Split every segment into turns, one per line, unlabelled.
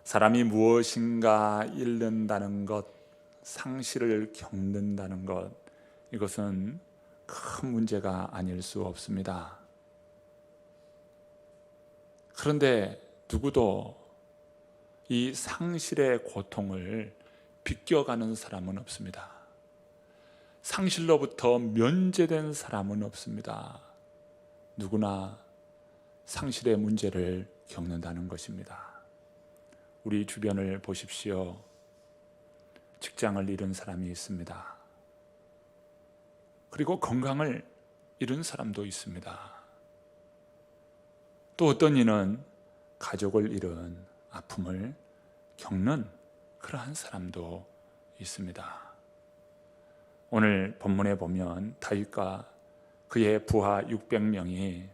사람이 무엇인가 잃는다는 것, 상실을 겪는다는 것, 이것은 큰 문제가 아닐 수 없습니다. 그런데 누구도 이 상실의 고통을 비껴가는 사람은 없습니다. 상실로부터 면제된 사람은 없습니다. 누구나 상실의 문제를 겪는다는 것입니다. 우리 주변을 보십시오. 직장을 잃은 사람이 있습니다. 그리고 건강을 잃은 사람도 있습니다. 또 어떤 이는 가족을 잃은 아픔을 겪는 그러한 사람도 있습니다. 오늘 본문에 보면 다윗과 그의 부하 600명이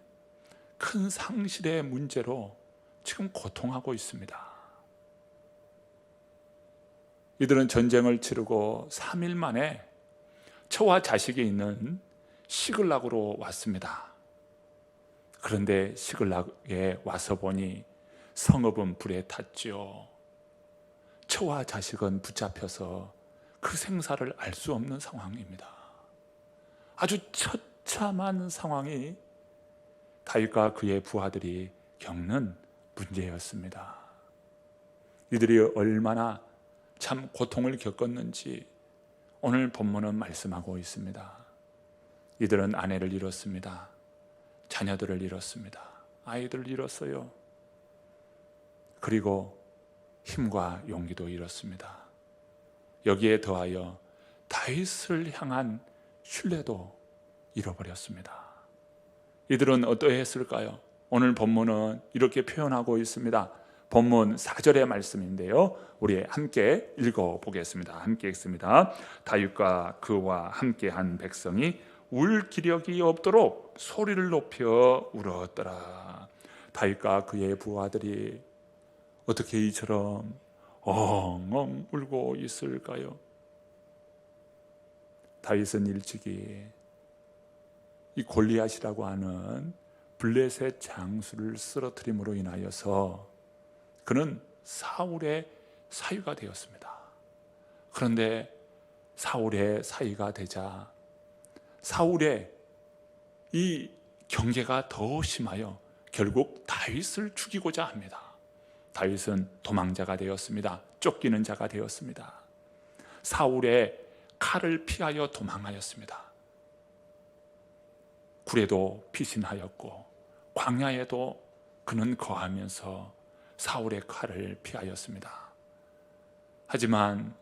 큰 상실의 문제로 지금 고통하고 있습니다. 이들은 전쟁을 치르고 3일 만에 처와 자식이 있는 시글락으로 왔습니다. 그런데 시글락에 와서 보니 성읍은 불에 탔죠. 처와 자식은 붙잡혀서 그 생사를 알 수 없는 상황입니다. 아주 처참한 상황이 다윗과 그의 부하들이 겪는 문제였습니다. 이들이 얼마나 참 고통을 겪었는지 오늘 본문은 말씀하고 있습니다. 이들은 아내를 잃었습니다. 자녀들을 잃었습니다. 아이들을 잃었어요. 그리고 힘과 용기도 잃었습니다. 여기에 더하여 다윗을 향한 신뢰도 잃어버렸습니다. 이들은 어떠했을까요? 오늘 본문은 이렇게 표현하고 있습니다. 본문 4절의 말씀인데요, 우리 함께 읽어보겠습니다. 함께 읽습니다. 다윗과 그와 함께한 백성이 울 기력이 없도록 소리를 높여 울었더라. 다윗과 그의 부하들이 어떻게 이처럼 엉엉 울고 있을까요? 다윗은 일찍이 이 골리앗이라고 하는 블레셋 장수를 쓰러뜨림으로 인하여서 그는 사울의 사위가 되었습니다. 그런데 사울의 사위가 되자 사울의 이 경계가 더 심하여 결국 다윗을 죽이고자 합니다. 다윗은 도망자가 되었습니다. 쫓기는 자가 되었습니다. 사울의 칼을 피하여 도망하였습니다. 굴에도 피신하였고 광야에도 그는 거하면서 사울의 칼을 피하였습니다. 하지만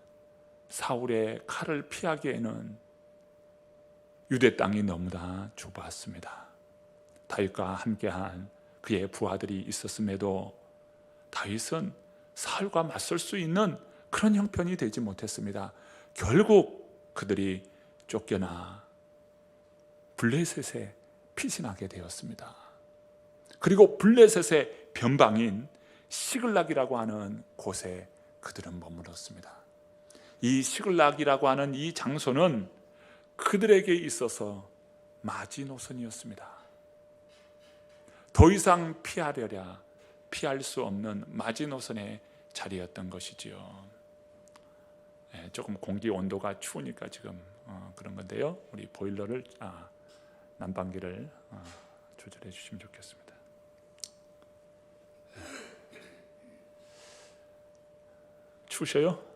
사울의 칼을 피하기에는 유대 땅이 너무나 좁았습니다. 다윗과 함께한 그의 부하들이 있었음에도 다윗은 사울과 맞설 수 있는 그런 형편이 되지 못했습니다. 결국 그들이 쫓겨나 블레셋에 피신하게 되었습니다. 그리고 블레셋의 변방인 시글락이라고 하는 곳에 그들은 머물렀습니다. 이 시글락이라고 하는 이 장소는 그들에게 있어서 마지노선이었습니다. 더 이상 피하려랴 피할 수 없는 마지노선의 자리였던 것이지요. 조금 공기 온도가 추우니까 지금 그런 건데요, 우리 보일러를 난방기를 조절해 주시면 좋겠습니다. 추우셔요?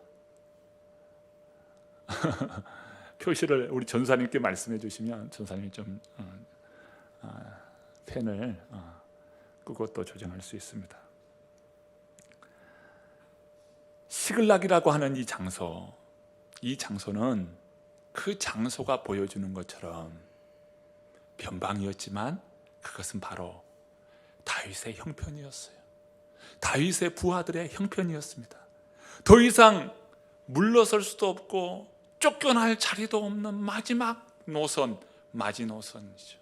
표시를 우리 전사님께 말씀해 주시면 전사님이 좀 팬을 끄고 또 조정할 수 있습니다. 시글락이라고 하는 이 장소는 그 장소가 보여주는 것처럼 변방이었지만 그것은 바로 다윗의 형편이었어요. 다윗의 부하들의 형편이었습니다. 더 이상 물러설 수도 없고 쫓겨날 자리도 없는 마지막 노선, 마지노선이죠.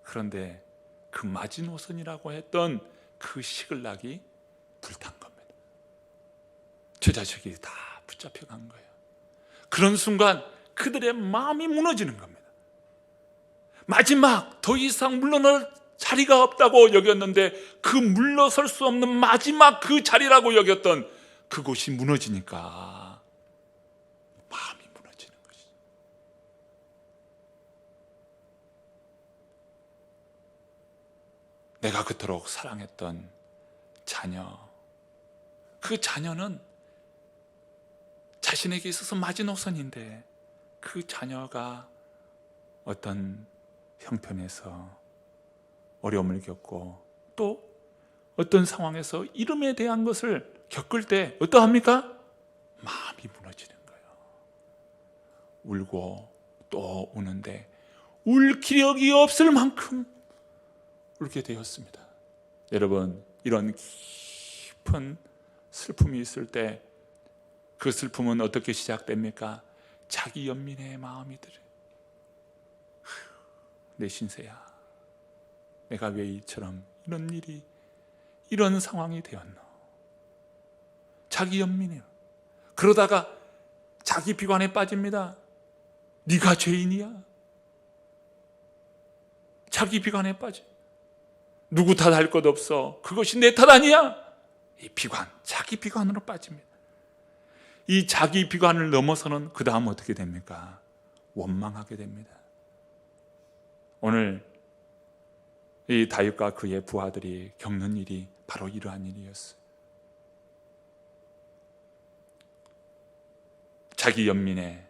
그런데 그 마지노선이라고 했던 그 시글락이 불탄 겁니다. 제 자식이 다 붙잡혀간 거예요. 그런 순간 그들의 마음이 무너지는 겁니다. 마지막 더 이상 물러날 자리가 없다고 여겼는데 그 물러설 수 없는 마지막 그 자리라고 여겼던 그곳이 무너지니까 마음이 무너지는 것이죠. 내가 그토록 사랑했던 자녀, 그 자녀는 자신에게 있어서 마지노선인데 그 자녀가 어떤 형편에서 어려움을 겪고 또 어떤 상황에서 이름에 대한 것을 겪을 때 어떠합니까? 마음이 무너지는 거예요. 울고 또 우는데 울 기력이 없을 만큼 울게 되었습니다. 여러분, 이런 깊은 슬픔이 있을 때 그 슬픔은 어떻게 시작됩니까? 자기 연민의 마음이 들어요. 내 신세야, 내가 왜 이처럼 이런 일이, 이런 상황이 되었노? 자기 연민이요. 그러다가 자기 비관에 빠집니다. 네가 죄인이야. 자기 비관에 빠져. 누구 탓할 것 없어. 그것이 내 탓 아니야. 이 비관, 자기 비관으로 빠집니다. 이 자기 비관을 넘어서는 그 다음 어떻게 됩니까? 원망하게 됩니다. 오늘 이 다윗과 그의 부하들이 겪는 일이 바로 이러한 일이었어요. 자기 연민에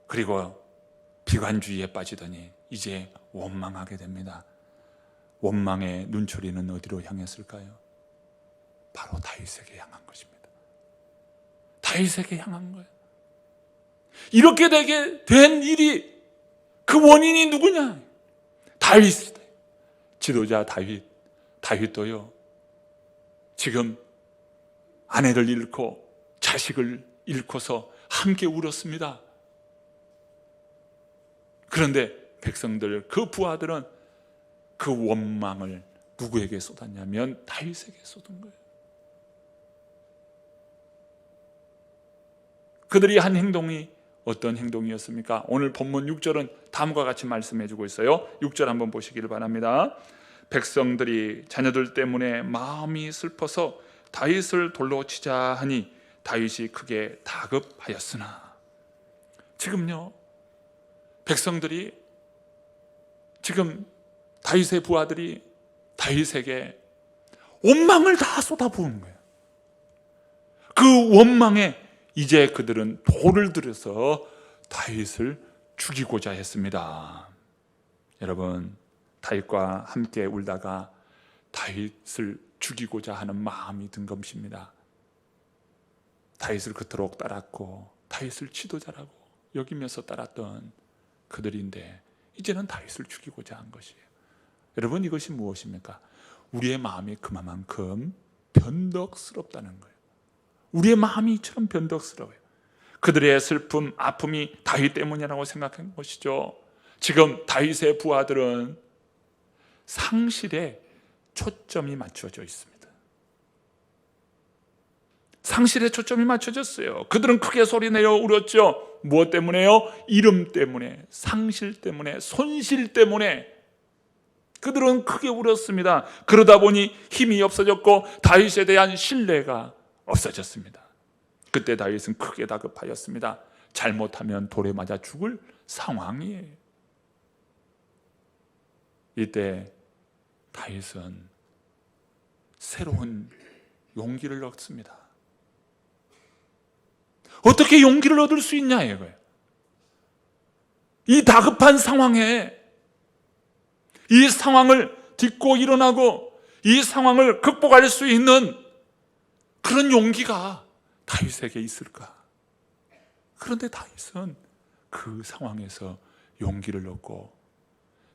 그리고 비관주의에 빠지더니 이제 원망하게 됩니다. 원망의 눈초리는 어디로 향했을까요? 바로 다윗에게 향한 것입니다. 다윗에게 향한 거예요. 이렇게 되게 된 일이, 그 원인이 누구냐? 다윗이다. 지도자 다윗. 다윗도요, 지금 아내를 잃고 자식을 잃고서 함께 울었습니다. 그런데 백성들, 그 부하들은 그 원망을 누구에게 쏟았냐면 다윗에게 쏟은 거예요. 그들이 한 행동이 어떤 행동이었습니까? 오늘 본문 6절은 다음과 같이 말씀해 주고 있어요. 6절 한번 보시기를 바랍니다. 백성들이 자녀들 때문에 마음이 슬퍼서 다윗을 돌로 치자 하니 다윗이 크게 다급하였으나. 지금요, 백성들이, 지금 다윗의 부하들이 다윗에게 원망을 다 쏟아부은 거예요. 그 원망에 이제 그들은 돌을 들여서 다윗을 죽이고자 했습니다. 여러분, 다윗과 함께 울다가 다윗을 죽이고자 하는 마음이 든 것입니다. 다윗을 그토록 따랐고 다윗을 지도자라고 여기면서 따랐던 그들인데 이제는 다윗을 죽이고자 한 것이에요. 여러분, 이것이 무엇입니까? 우리의 마음이 그만큼 변덕스럽다는 거예요. 우리의 마음이 이처럼 변덕스러워요. 그들의 슬픔, 아픔이 다윗 때문이라고 생각한 것이죠. 지금 다윗의 부하들은 상실에 초점이 맞춰져 있습니다. 상실에 초점이 맞춰졌어요. 그들은 크게 소리내어 울었죠. 무엇 때문에요? 이름 때문에, 상실 때문에, 손실 때문에 그들은 크게 울었습니다. 그러다 보니 힘이 없어졌고 다윗에 대한 신뢰가 없어졌습니다. 그때 다윗은 크게 다급하였습니다. 잘못하면 돌에 맞아 죽을 상황이에요. 이때 다윗은 새로운 용기를 얻습니다. 어떻게 용기를 얻을 수 있냐 이거예요. 이 다급한 상황에, 이 상황을 딛고 일어나고 이 상황을 극복할 수 있는 그런 용기가 다윗에게 있을까? 그런데 다윗은 그 상황에서 용기를 얻고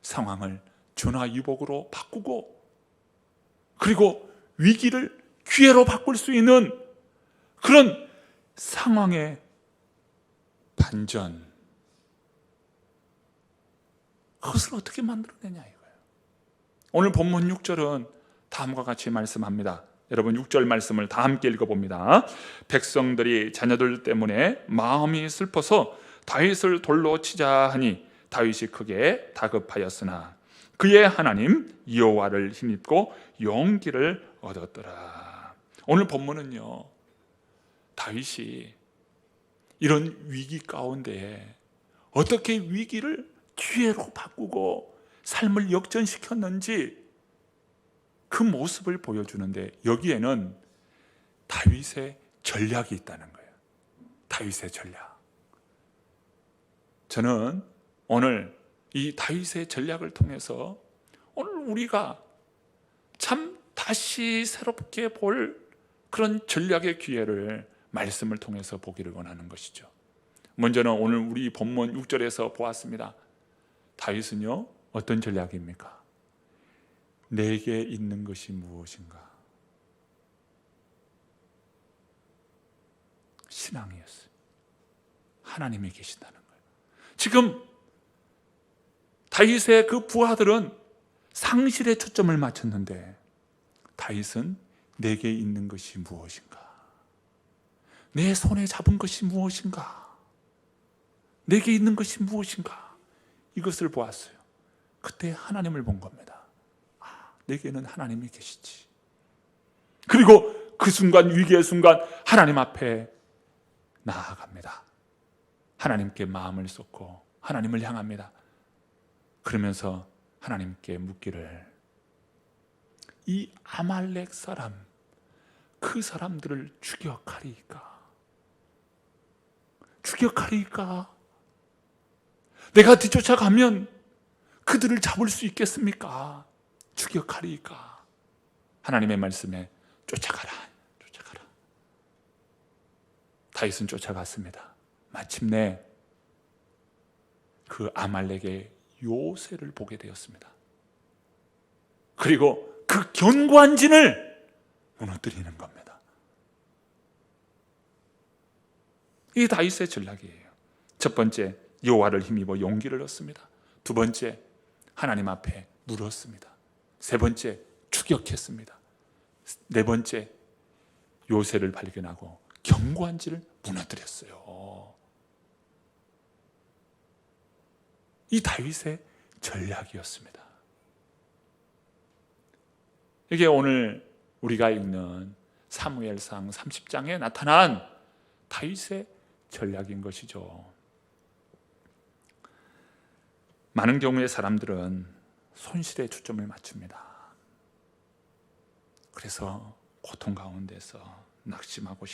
상황을 전화위복으로 바꾸고 그리고 위기를 기회로 바꿀 수 있는 그런 상황의 반전, 그것을 어떻게 만들어내냐 이거예요. 오늘 본문 6절은 다음과 같이 말씀합니다. 여러분, 6절 말씀을 다 함께 읽어봅니다. 백성들이 자녀들 때문에 마음이 슬퍼서 다윗을 돌로 치자 하니 다윗이 크게 다급하였으나 그의 하나님 여호와를 힘입고 용기를 얻었더라. 오늘 본문은요, 다윗이 이런 위기 가운데 어떻게 위기를 기회로 바꾸고 삶을 역전시켰는지 그 모습을 보여주는데, 여기에는 다윗의 전략이 있다는 거예요. 다윗의 전략. 저는 오늘 이 다윗의 전략을 통해서 오늘 우리가 참 다시 새롭게 볼 그런 전략의 기회를 말씀을 통해서 보기를 원하는 것이죠. 먼저는 오늘 우리 본문 6절에서 보았습니다. 다윗은요, 어떤 전략입니까? 내게 있는 것이 무엇인가? 신앙이었어요. 하나님이 계신다는 거예요. 지금 다윗의 그 부하들은 상실에 초점을 맞췄는데, 다윗은 내게 있는 것이 무엇인가? 내 손에 잡은 것이 무엇인가? 내게 있는 것이 무엇인가? 이것을 보았어요. 그때 하나님을 본 겁니다. 내게는 하나님이 계시지. 그리고 그 순간, 위기의 순간 하나님 앞에 나아갑니다. 하나님께 마음을 쏟고 하나님을 향합니다. 그러면서 하나님께 묻기를, 이 아말렉 사람, 그 사람들을 추격하리이까? 추격하리이까? 내가 뒤쫓아가면 그들을 잡을 수 있겠습니까? 추격하리이까? 하나님의 말씀에 쫓아가라, 쫓아가라. 다윗은 쫓아갔습니다. 마침내 그 아말렉의 요새를 보게 되었습니다. 그리고 그 견고한 진을 무너뜨리는 겁니다. 이 다윗의 전략이에요. 첫 번째, 여호와를 힘입어 용기를 얻습니다. 두 번째, 하나님 앞에 물었습니다. 세 번째, 추격했습니다. 네 번째, 요새를 발견하고 견고한 진을 무너뜨렸어요. 이 다윗의 전략이었습니다. 이게 오늘 우리가 읽는 사무엘상 30장에 나타난 다윗의 전략인 것이죠. 많은 경우에 사람들은 손실에 초점을 맞춥니다. 그래서 고통 가운데서 낙심하고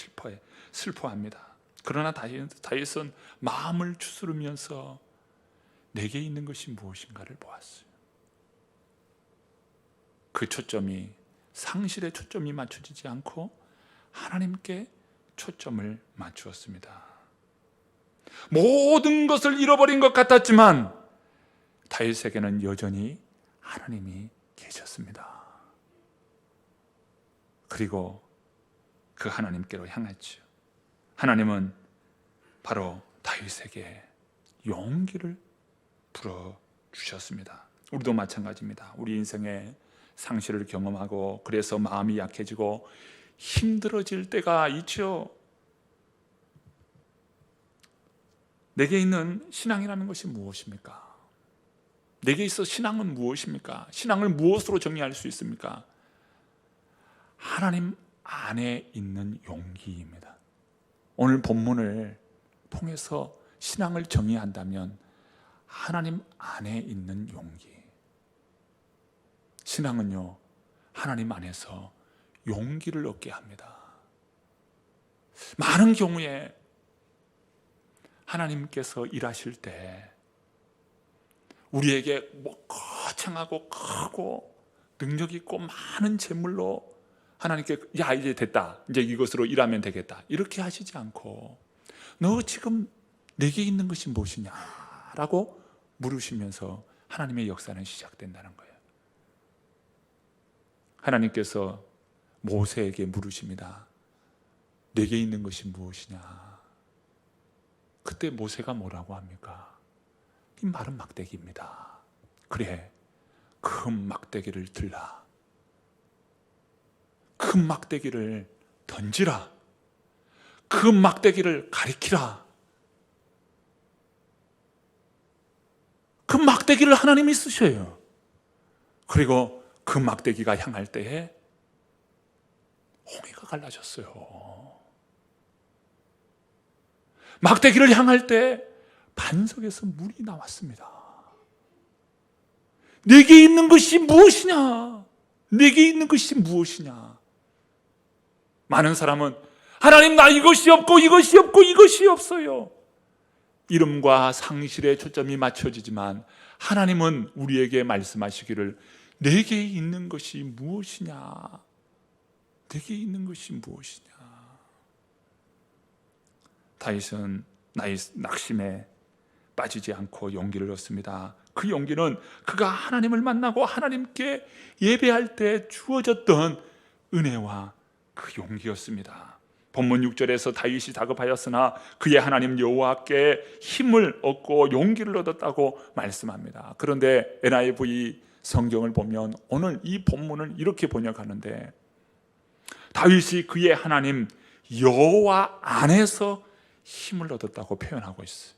슬퍼합니다. 그러나 다윗은 마음을 추스르면서 내게 있는 것이 무엇인가를 보았어요. 그 초점이 상실에 초점이 맞춰지지 않고 하나님께 초점을 맞추었습니다. 모든 것을 잃어버린 것 같았지만 다윗에게는 여전히 하나님이 계셨습니다. 그리고 그 하나님께로 향했죠. 하나님은 바로 다윗에게 용기를 불어주셨습니다. 우리도 마찬가지입니다. 우리 인생에 상실을 경험하고 그래서 마음이 약해지고 힘들어질 때가 있죠. 내게 있는 신앙이라는 것이 무엇입니까? 내게 있어 신앙은 무엇입니까? 신앙을 무엇으로 정의할 수 있습니까? 하나님 안에 있는 용기입니다. 오늘 본문을 통해서 신앙을 정의한다면 하나님 안에 있는 용기. 신앙은요, 하나님 안에서 용기를 얻게 합니다. 많은 경우에 하나님께서 일하실 때 우리에게 거창하고 크고 능력 있고 많은 재물로 하나님께 야 이제 됐다, 이제 이것으로 일하면 되겠다, 이렇게 하시지 않고 너 지금 내게 있는 것이 무엇이냐 라고 물으시면서 하나님의 역사는 시작된다는 거예요. 하나님께서 모세에게 물으십니다. 내게 있는 것이 무엇이냐? 그때 모세가 뭐라고 합니까? 이 마른 막대기입니다. 그래, 큰 막대기를 들라. 큰 막대기를 던지라. 큰 막대기를 가리키라. 그 막대기를 하나님이 쓰셔요. 그리고 그 막대기가 향할 때에 홍해가 갈라졌어요. 막대기를 향할 때 반석에서 물이 나왔습니다. 내게 있는 것이 무엇이냐? 내게 있는 것이 무엇이냐? 많은 사람은 하나님, 나 이것이 없고 이것이 없고 이것이 없어요. 이름과 상실에 초점이 맞춰지지만 하나님은 우리에게 말씀하시기를 내게 있는 것이 무엇이냐? 내게 있는 것이 무엇이냐? 다윗은 낙심에 빠지지 않고 용기를 얻습니다. 그 용기는 그가 하나님을 만나고 하나님께 예배할 때 주어졌던 은혜와 그 용기였습니다. 본문 6절에서 다윗이 다급하였으나 그의 하나님 여호와께 힘을 얻고 용기를 얻었다고 말씀합니다. 그런데 NIV 성경을 보면 오늘 이 본문을 이렇게 번역하는데 다윗이 그의 하나님 여호와 안에서 힘을 얻었다고 표현하고 있어요.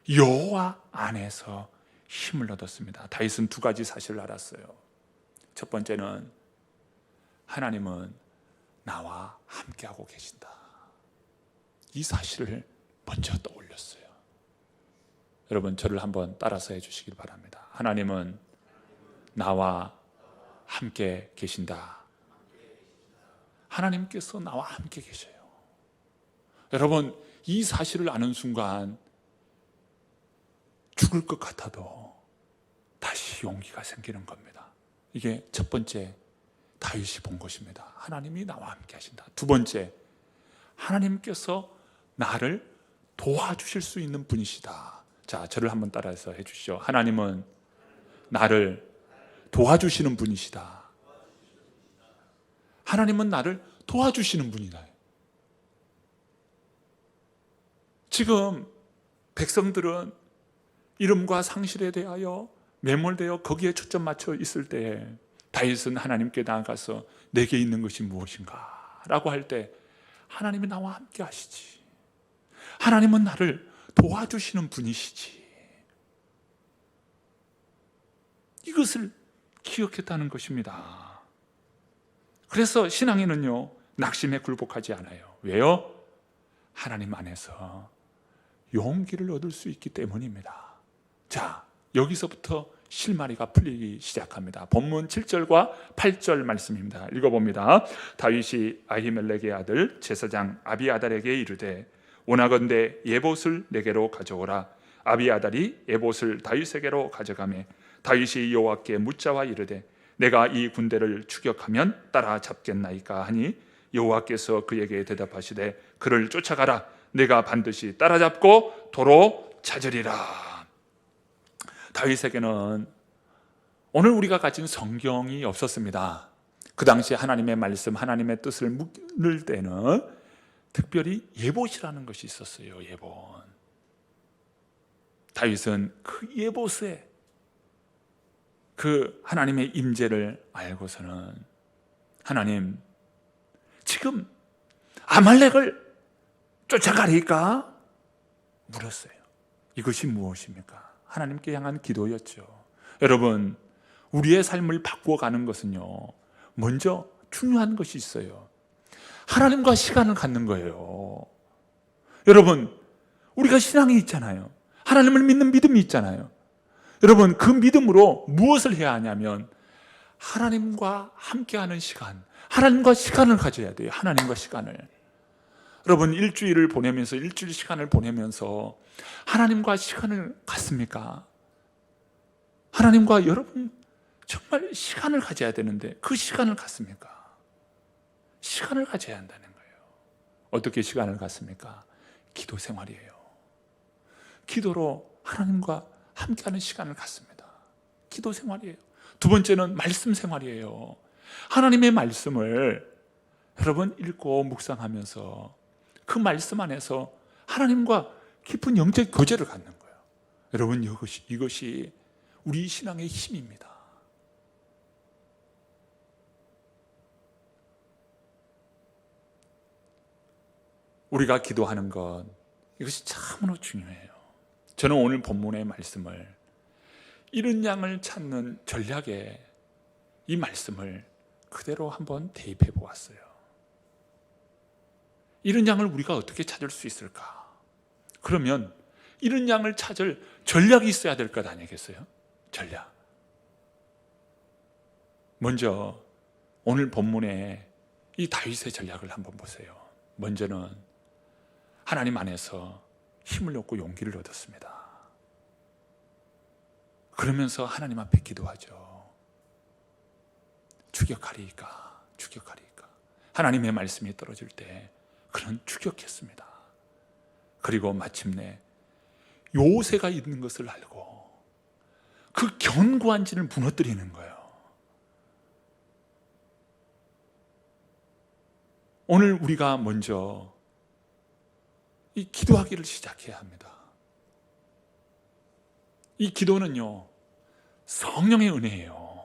여호와 안에서 힘을 얻었습니다. 다윗은 두 가지 사실을 알았어요. 첫 번째는 하나님은 나와 함께하고 계신다. 이 사실을 먼저 떠올렸어요. 여러분, 저를 한번 따라서 해주시길 바랍니다. 하나님은 나와 함께 계신다. 하나님께서 나와 함께 계셔요. 여러분, 이 사실을 아는 순간 죽을 것 같아도 다시 용기가 생기는 겁니다. 이게 첫 번째 다윗이 본 것입니다. 하나님이 나와 함께 하신다. 두 번째, 하나님께서 나를 도와주실 수 있는 분이시다. 자, 저를 한번 따라서 해주시죠. 하나님은 나를 도와주시는 분이시다. 하나님은 나를 도와주시는 분이다. 지금 백성들은 이름과 상실에 대하여 매몰되어 거기에 초점 맞춰 있을 때에 다윗은 하나님께 나아가서 내게 있는 것이 무엇인가? 라고 할 때 하나님이 나와 함께 하시지. 하나님은 나를 도와주시는 분이시지. 이것을 기억했다는 것입니다. 그래서 신앙에는요, 낙심에 굴복하지 않아요. 왜요? 하나님 안에서 용기를 얻을 수 있기 때문입니다. 자, 여기서부터 실마리가 풀리기 시작합니다. 본문 7절과 8절 말씀입니다. 읽어봅니다. 다윗이 아히멜렉의 아들 제사장 아비아달에게 이르되 원하건대 예봇을 내게로 가져오라. 아비아달이 예봇을 다윗에게로 가져가매 다윗이 여호와께 묻자와 이르되 내가 이 군대를 추격하면 따라잡겠나이까 하니 여호와께서 그에게 대답하시되 그를 쫓아가라. 내가 반드시 따라잡고 도로 찾으리라. 다윗에게는 오늘 우리가 가진 성경이 없었습니다. 그 당시에 하나님의 말씀, 하나님의 뜻을 묻을 때는 특별히 예봇이라는 것이 있었어요. 예봇. 다윗은 그 예봇에 그 하나님의 임재를 알고서는 하나님, 지금 아말렉을 쫓아가리까? 물었어요. 이것이 무엇입니까? 하나님께 향한 기도였죠. 여러분, 우리의 삶을 바꾸어가는 것은요, 먼저 중요한 것이 있어요. 하나님과 시간을 갖는 거예요. 여러분, 우리가 신앙이 있잖아요. 하나님을 믿는 믿음이 있잖아요. 여러분, 그 믿음으로 무엇을 해야 하냐면 하나님과 함께하는 시간, 하나님과 시간을 가져야 돼요. 하나님과 시간을. 여러분, 일주일을 보내면서, 일주일 시간을 보내면서 하나님과 시간을 갖습니까? 하나님과 여러분 정말 시간을 가져야 되는데 그 시간을 갖습니까? 시간을 가져야 한다는 거예요. 어떻게 시간을 갖습니까? 기도 생활이에요. 기도로 하나님과 함께하는 시간을 갖습니다. 기도 생활이에요. 두 번째는 말씀 생활이에요. 하나님의 말씀을 여러분 읽고 묵상하면서 그 말씀 안에서 하나님과 깊은 영적 교제를 갖는 거예요. 여러분, 이것이 우리 신앙의 힘입니다. 우리가 기도하는 것, 이것이 참으로 중요해요. 저는 오늘 본문의 말씀을 이른 양을 찾는 전략에 이 말씀을 그대로 한번 대입해 보았어요. 이른 양을 우리가 어떻게 찾을 수 있을까? 그러면 이른 양을 찾을 전략이 있어야 될 것 아니겠어요? 전략. 먼저 오늘 본문에 이 다윗의 전략을 한번 보세요. 먼저는 하나님 안에서 힘을 얻고 용기를 얻었습니다. 그러면서 하나님 앞에 기도하죠. 추격하리이까, 추격하리이까. 하나님의 말씀이 떨어질 때 그는 추격했습니다. 그리고 마침내 요새가 있는 것을 알고 그 견고한 진을 무너뜨리는 거예요. 오늘 우리가 먼저 이 기도하기를 시작해야 합니다. 이 기도는요, 성령의 은혜예요.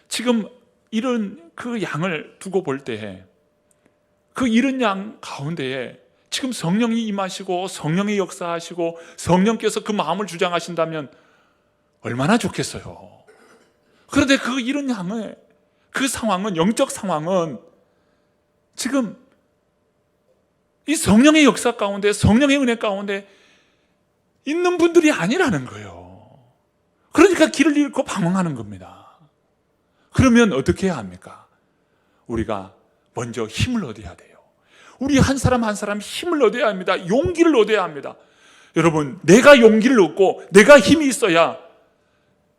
지금 이런 그 양을 두고 볼 때 그 이른 양 가운데에 지금 성령이 임하시고 성령이 역사하시고 성령께서 그 마음을 주장하신다면 얼마나 좋겠어요. 그런데 그 이른 양의 그 상황은, 영적 상황은 지금 이 성령의 역사 가운데, 성령의 은혜 가운데 있는 분들이 아니라는 거예요. 그러니까 길을 잃고 방황하는 겁니다. 그러면 어떻게 해야 합니까? 우리가 먼저 힘을 얻어야 돼요. 우리 한 사람 한 사람 힘을 얻어야 합니다. 용기를 얻어야 합니다. 여러분, 내가 용기를 얻고 내가 힘이 있어야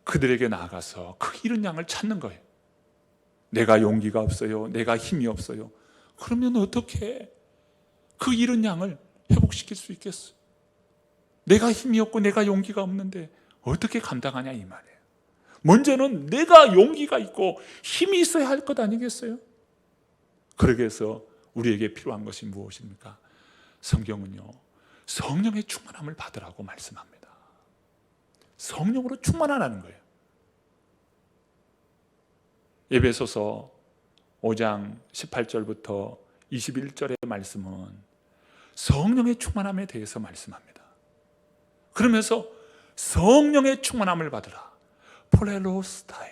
그들에게 나아가서 그 잃은 양을 찾는 거예요. 내가 용기가 없어요, 내가 힘이 없어요. 그러면 어떻게 그 잃은 양을 회복시킬 수 있겠어요? 내가 힘이 없고 내가 용기가 없는데 어떻게 감당하냐 이 말이에요. 먼저는 내가 용기가 있고 힘이 있어야 할 것 아니겠어요? 그러기 위해서 우리에게 필요한 것이 무엇입니까? 성경은요, 성령의 충만함을 받으라고 말씀합니다. 성령으로 충만하라는 거예요. 에베소서 5장 18절부터 21절의 말씀은 성령의 충만함에 대해서 말씀합니다. 그러면서 성령의 충만함을 받으라. 폴레로스타이.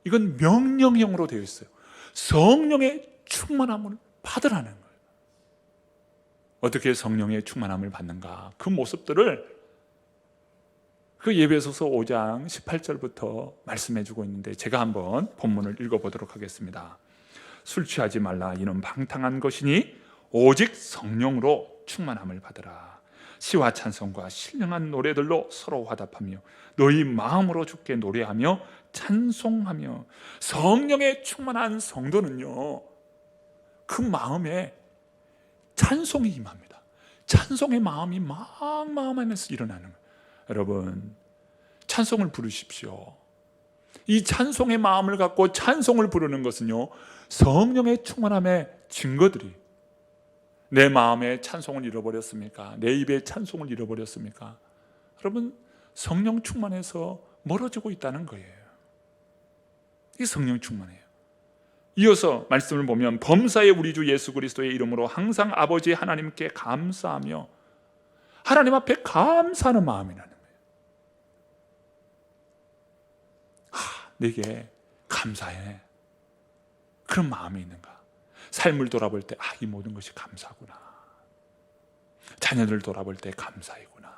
이건 명령형으로 되어 있어요. 성령의 충만함을 받으라는 거예요. 어떻게 성령의 충만함을 받는가? 그 모습들을 그 에베소서 5장 18절부터 말씀해 주고 있는데 제가 한번 본문을 읽어보도록 하겠습니다. 술 취하지 말라. 이는 방탕한 것이니 오직 성령으로 충만함을 받으라. 시와 찬송과 신령한 노래들로 서로 화답하며 너희 마음으로 주께 노래하며 찬송하며. 성령의 충만한 성도는요, 그 마음에 찬송이 임합니다. 찬송의 마음이 막 마음 안에서 일어나는 거예요. 여러분, 찬송을 부르십시오. 이 찬송의 마음을 갖고 찬송을 부르는 것은요, 성령의 충만함의 증거들이. 내 마음에 찬송을 잃어버렸습니까? 내 입에 찬송을 잃어버렸습니까? 여러분, 성령 충만해서 멀어지고 있다는 거예요. 이게 성령 충만해요. 이어서 말씀을 보면 범사의 우리 주 예수 그리스도의 이름으로 항상 아버지 하나님께 감사하며. 하나님 앞에 감사하는 마음이라는 거예요. 내게 감사해. 그런 마음이 있는가? 삶을 돌아볼 때 이 모든 것이 감사구나. 자녀를 돌아볼 때 감사이구나.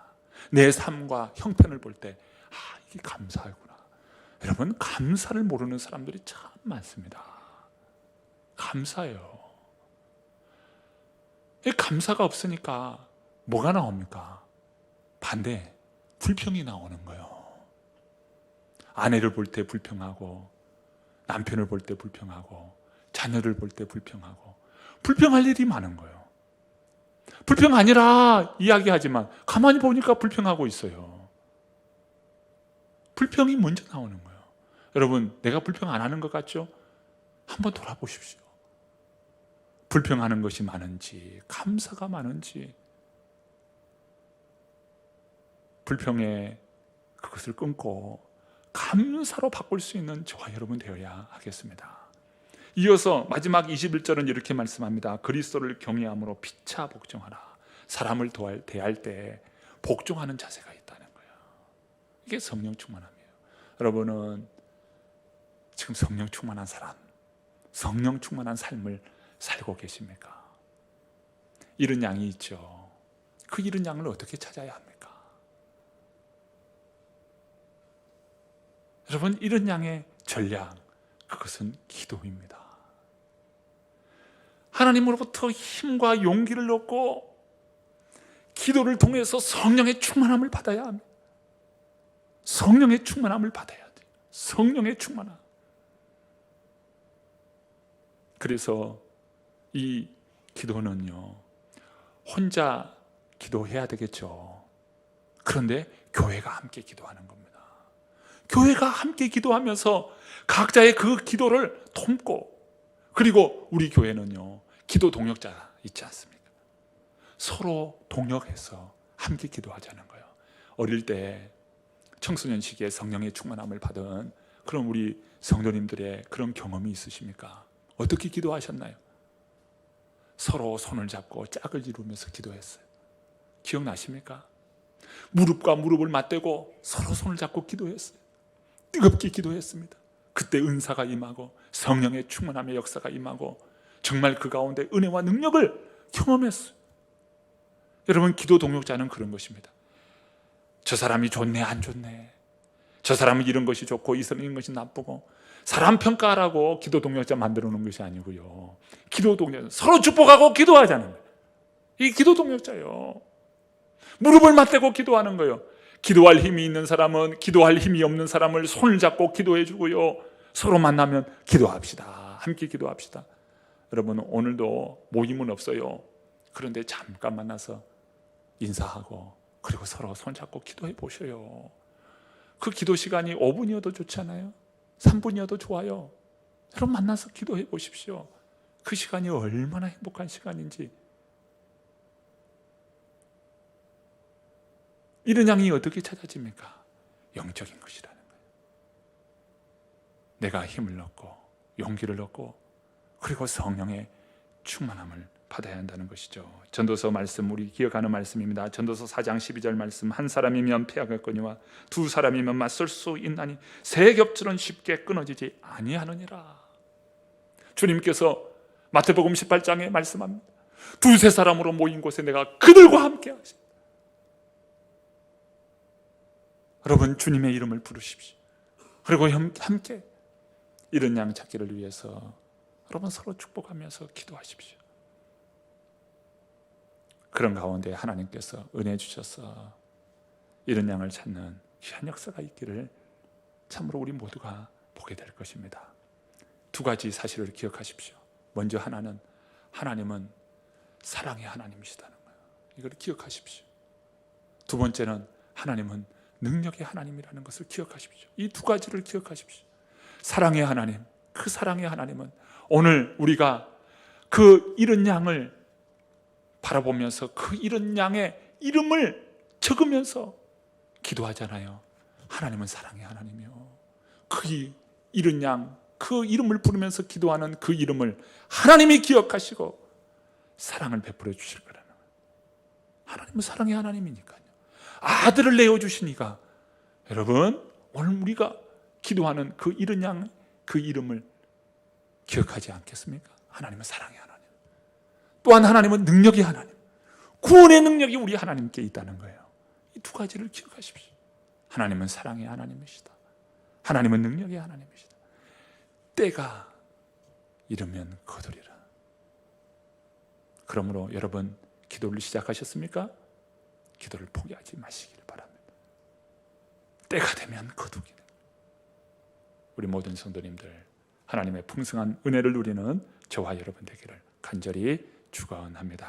내 삶과 형편을 볼 때 이게 감사이구나. 여러분, 감사를 모르는 사람들이 참 많습니다. 감사해요. 이 감사가 없으니까 뭐가 나옵니까? 반대, 불평이 나오는 거예요. 아내를 볼 때 불평하고, 남편을 볼 때 불평하고, 자녀를 볼 때 불평하고, 불평할 일이 많은 거예요. 불평 아니라 이야기하지만 가만히 보니까 불평하고 있어요. 불평이 먼저 나오는 거예요. 여러분, 내가 불평 안 하는 것 같죠? 한번 돌아보십시오. 불평하는 것이 많은지, 감사가 많은지. 불평에 그것을 끊고 감사로 바꿀 수 있는 저와 여러분 되어야 하겠습니다. 이어서 마지막 21절은 이렇게 말씀합니다. 그리스도를 경외함으로 피차 복종하라. 사람을 대할 때 복종하는 자세가 있다는 거예요. 이게 성령 충만함이에요. 여러분은 지금 성령 충만한 사람, 성령 충만한 삶을 살고 계십니까? 잃은 양이 있죠. 그 잃은 양을 어떻게 찾아야 합니까? 여러분, 잃은 양의 전략, 그것은 기도입니다. 하나님으로부터 힘과 용기를 얻고 기도를 통해서 성령의 충만함을 받아야 합니다. 성령의 충만함을 받아야 돼요. 성령의 충만함. 그래서 이 기도는요, 혼자 기도해야 되겠죠. 그런데 교회가 함께 기도하는 겁니다. 교회가 함께 기도하면서 각자의 그 기도를 돕고, 그리고 우리 교회는요, 기도 동역자 있지 않습니까? 서로 동역해서 함께 기도하자는 거예요. 어릴 때 청소년 시기에 성령의 충만함을 받은 그런 우리 성도님들의 그런 경험이 있으십니까? 어떻게 기도하셨나요? 서로 손을 잡고 짝을 이루면서 기도했어요. 기억나십니까? 무릎과 무릎을 맞대고 서로 손을 잡고 기도했어요. 뜨겁게 기도했습니다. 그때 은사가 임하고 성령의 충만함의 역사가 임하고 정말 그 가운데 은혜와 능력을 경험했어요. 여러분, 기도 동역자는 그런 것입니다. 저 사람이 좋네 안 좋네, 저 사람은 이런 것이 좋고 이 사람은 이런 것이 나쁘고, 사람 평가하라고 기도 동역자 만들어 놓은 것이 아니고요, 기도 동역자 서로 축복하고 기도하자는 거예요. 이 기도 동역자요. 무릎을 맞대고 기도하는 거예요. 기도할 힘이 있는 사람은 기도할 힘이 없는 사람을 손을 잡고 기도해 주고요, 서로 만나면 기도합시다. 함께 기도합시다. 여러분, 오늘도 모임은 없어요. 그런데 잠깐 만나서 인사하고 그리고 서로 손잡고 기도해 보셔요. 그 기도 시간이 5분이어도 좋잖아요. 3분이어도 좋아요. 여러분, 만나서 기도해 보십시오. 그 시간이 얼마나 행복한 시간인지. 이런 양이 어떻게 찾아집니까? 영적인 것이라는 거예요. 내가 힘을 얻고 용기를 얻고 그리고 성령의 충만함을 받아야 한다는 것이죠. 전도서 말씀, 우리 기억하는 말씀입니다. 전도서 4장 12절 말씀, 한 사람이면 패하겠거니와 두 사람이면 맞설 수 있나니 세 겹줄은 쉽게 끊어지지 아니하느니라. 주님께서 마태복음 18장에 말씀합니다. 두세 사람으로 모인 곳에 내가 그들과 함께 하시다. 여러분, 주님의 이름을 부르십시오. 그리고 함께 이런 양 찾기를 위해서 여러분 서로 축복하면서 기도하십시오. 그런 가운데 하나님께서 은혜 주셔서 이런 양을 찾는 귀한 역사가 있기를 참으로 우리 모두가 보게 될 것입니다. 두 가지 사실을 기억하십시오. 먼저 하나는, 하나님은 사랑의 하나님이시다는 거예요. 이걸 기억하십시오. 두 번째는, 하나님은 능력의 하나님이라는 것을 기억하십시오. 이 두 가지를 기억하십시오. 사랑의 하나님, 그 사랑의 하나님은 오늘 우리가 그 잃은 양을 바라보면서 그 잃은 양의 이름을 적으면서 기도하잖아요. 하나님은 사랑의 하나님이요, 그 잃은 양, 그 이름을 부르면서 기도하는 그 이름을 하나님이 기억하시고 사랑을 베풀어 주실 거라는 거예요. 하나님은 사랑의 하나님이니까요. 아들을 내어주시니까 여러분, 오늘 우리가 기도하는 그 잃은 양, 그 이름을 기억하지 않겠습니까? 하나님은 사랑의 하나님, 또한 하나님은 능력의 하나님, 구원의 능력이 우리 하나님께 있다는 거예요. 이 두 가지를 기억하십시오. 하나님은 사랑의 하나님이시다. 하나님은 능력의 하나님이시다. 때가 이르면 거두리라. 그러므로 여러분, 기도를 시작하셨습니까? 기도를 포기하지 마시기를 바랍니다. 때가 되면 거두기를. 우리 모든 성도님들, 하나님의 풍성한 은혜를 누리는 저와 여러분 되기를 간절히 축원합니다.